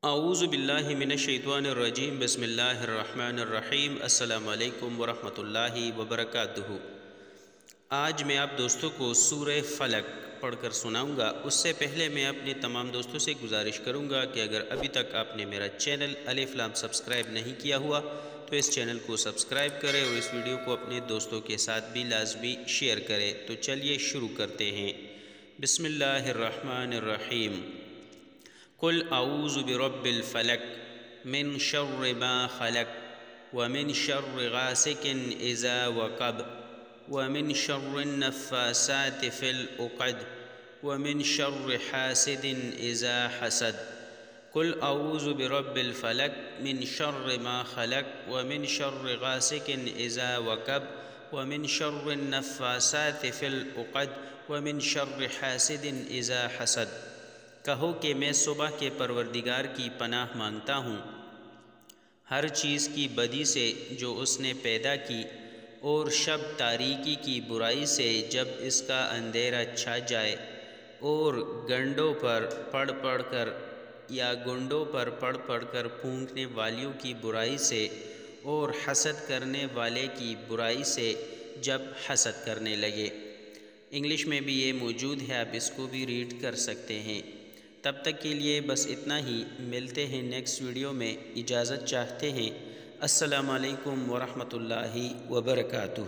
اعوذ باللہ من الشیطان الرجیم بسم اللہ الرحمن الرحیم السلام علیکم ورحمۃ اللہ وبرکاتہ۔ آج میں آپ دوستوں کو سورہ فلق پڑھ کر سناؤں گا۔ اس سے پہلے میں اپنے تمام دوستوں سے گزارش کروں گا کہ اگر ابھی تک آپ نے میرا چینل الف لام سبسکرائب نہیں کیا ہوا تو اس چینل کو سبسکرائب کریں اور اس ویڈیو کو اپنے دوستوں کے ساتھ بھی لازمی شیئر کریں۔ تو چلیے شروع کرتے ہیں۔ بسم اللہ الرحمن الرحیم۔ قل اعوذ برب الفلق من شر ما خلق ومن شر غاسق اذا وقب ومن شر النفاثات في العقد ومن شر حاسد اذا حسد۔ قل اعوذ برب الفلق من شر ما خلق ومن شر غاسق اذا وقب ومن شر النفاثات في العقد ومن شر حاسد اذا حسد۔ کہو کہ میں صبح کے پروردگار کی پناہ مانگتا ہوں ہر چیز کی بدی سے جو اس نے پیدا کی، اور شب تاریکی کی برائی سے جب اس کا اندھیرا چھا جائے، اور گنڈوں پر پڑھ پڑھ کر پھونکنے والیوں کی برائی سے، اور حسد کرنے والے کی برائی سے جب حسد کرنے لگے۔ انگلش میں بھی یہ موجود ہے، آپ اس کو بھی ریڈ کر سکتے ہیں۔ تب تک کے لیے بس اتنا ہی، ملتے ہیں نیکسٹ ویڈیو میں، اجازت چاہتے ہیں۔ السلام علیکم ورحمۃ اللہ وبرکاتہ۔